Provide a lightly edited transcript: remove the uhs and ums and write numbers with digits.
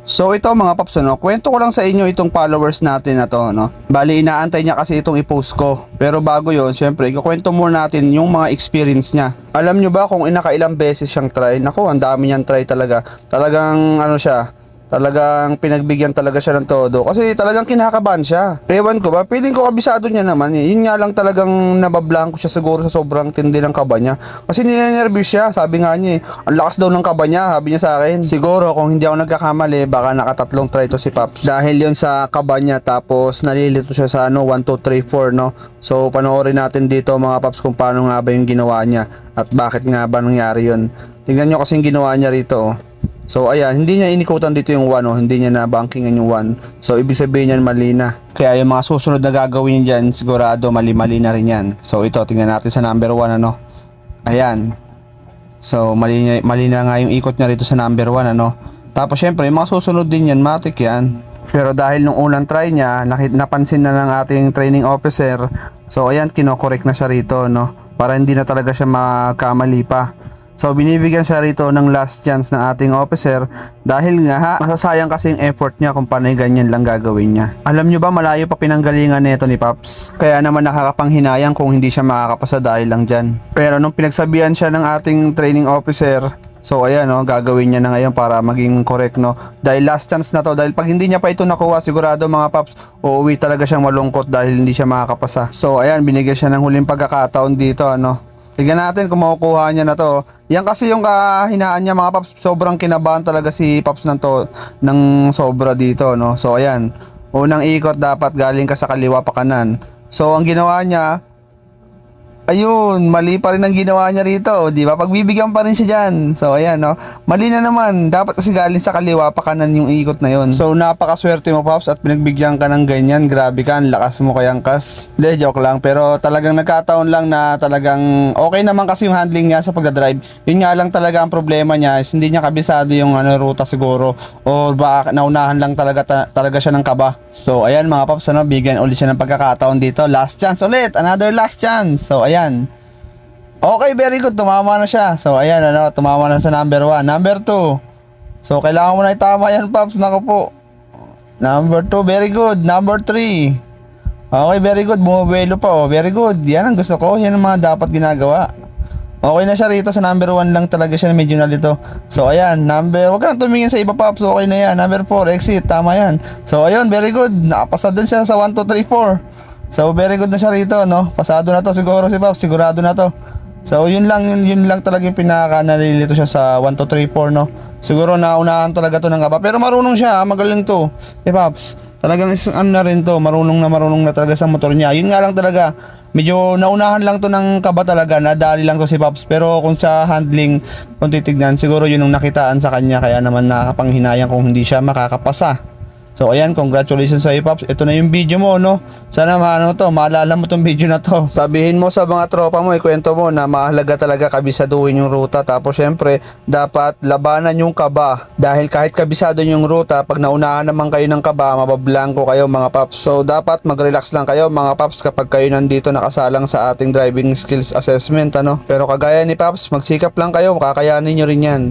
So ito mga paps, kwento ko lang sa inyo itong followers natin na to, no? Bali inaantay niya kasi itong i-post ko. Pero bago yon, syempre ikukwento muna natin yung mga experience niya. Alam nyo ba kung inakailang beses siyang try? Naku, ang dami niyang try talaga. Talagang ano siya, talagang pinagbigyan talaga siya ng todo kasi talagang kinakabahan siya. Ewan ko ba, feeling ko kabisado niya naman eh. Yun nga lang talagang nabablanko siya siguro sa sobrang tindi ng kaba niya. Kasi ninenervous siya, sabi nga niya eh. Ang lakas daw ng kaba niya, sabi niya sa akin. Siguro kung hindi ako nagkakamali, baka nakatatlong try to si Paps. Dahil yun sa kaba niya, tapos nalilito siya sa 1, 2, 3, 4, no? So panoorin natin dito mga Paps kung paano nga ba yung ginawa niya at bakit nga ba nangyari yun. Tingnan nyo kasi yung ginawa niya rito, oh. So ayan, hindi niya inikutan dito yung 1, oh. Hindi niya na bankingan yung 1. So ibig sabihin niyan mali na. Kaya yung mga susunod na gagawin niya dyan, sigurado mali-mali na rin yan. So ito, tingnan natin sa number 1, ano. Ayan. So mali na nga yung ikot niya rito sa number 1, ano. Tapos syempre, yung mga susunod din yan, matik yan. Pero dahil nung unang try niya, napansin na ng ating training officer. So ayan, kinokorek na siya rito, no. Para hindi na talaga siya magkamali pa. So binibigyan siya rito ng last chance ng ating officer dahil nga masasayang kasi yung effort niya kung panay ganyan lang gagawin niya. Alam nyo ba, malayo pa pinanggalingan nito ni Paps. Kaya naman nakakapanghinayang kung hindi siya makakapasa dahil lang dyan. Pero nung pinagsabihan siya ng ating training officer, so ayan, no, gagawin niya na ngayon para maging correct, no. Dahil last chance na to, dahil pag hindi niya pa ito nakuha, sigurado mga Paps, uuwi talaga siyang malungkot dahil hindi siya makakapasa. So ayan, binigyan siya ng huling pagkakataon dito, ano. Tignan natin kung makukuha niya na to. Yan kasi yung kahinaan niya mga Paps. Sobrang kinabahan talaga si Paps ng sobra dito, no. So ayan, unang ikot dapat galing ka sa kaliwa pa kanan. So ang ginawa niya, ayun, mali pa rin ang ginawa niya rito, di ba? Pagbibigyan pa rin siya dyan. So ayan, no. Mali na naman. Dapat kasi galing sa kaliwa pa kanan yung ikot na yun. So napakaswerte mo Paps at pinagbigyan ka ng ganyan. Grabe ka, ang lakas mo kayang kas. Hindi, joke lang. Pero talagang nagkataon lang na talagang okay naman kasi yung handling niya sa pagdadrive. Yun nga lang talaga ang problema niya is hindi niya kabisado yung ruta siguro. O baka naunahan lang talaga siya ng kaba. So ayan mga Paps, bigyan ulit siya ng pagkakataon dito. Last chance ulit. Another last chance. So ayan. Okay, very good. Tumama na siya. So ayan, tumama na sa number 1. Number 2. So kailangan mo na itama yan, Paps. Naku po. Number 2, very good. Number 3. Okay, very good. Bumubuelo pa, oh. Very good. Yan ang gusto ko. Yan ang mga dapat ginagawa. Okay na siya rito. Sa number 1 lang talaga siya na medyo nalito. So ayan, huwag ka na tumingin sa iba, Paps. Okay na yan. Number 4, exit. Tama yan. So ayun, very good. Nakapasa din siya sa 1, 2, 3, 4. So very good na siya rito, no. Pasado na to siguro si Paps. Sigurado na to. So yun lang talaga yung pinaka nalilito siya sa 1, 2, 3, 4, no. Siguro naunahan talaga to ng kaba. Pero marunong siya, magaling to. Paps, talagang na rin to, marunong na talaga sa motor niya. Yun nga lang talaga, medyo naunahan lang to ng kaba talaga, nadali lang to si Paps. Pero kung sa handling, kung titignan, siguro yun ang nakitaan sa kanya. Kaya naman nakakapanghinayang kung hindi siya makakapasa. So ayan, congratulations sa iyo, Paps. Ito na yung video mo, no. Sana maalala mo tong video na to. Sabihin mo sa mga tropa mo, ikwento mo na mahalaga talaga kabisaduhin yung ruta. Tapos syempre, dapat labanan yung kaba. Dahil kahit kabisado yung ruta, pag naunahan naman kayo ng kaba, mabablanko kayo mga Paps. So dapat mag-relax lang kayo mga Paps kapag kayo nandito nakasalang sa ating driving skills assessment, ano. Pero kagaya ni Paps, magsikap lang kayo, kakayanin nyo rin yan.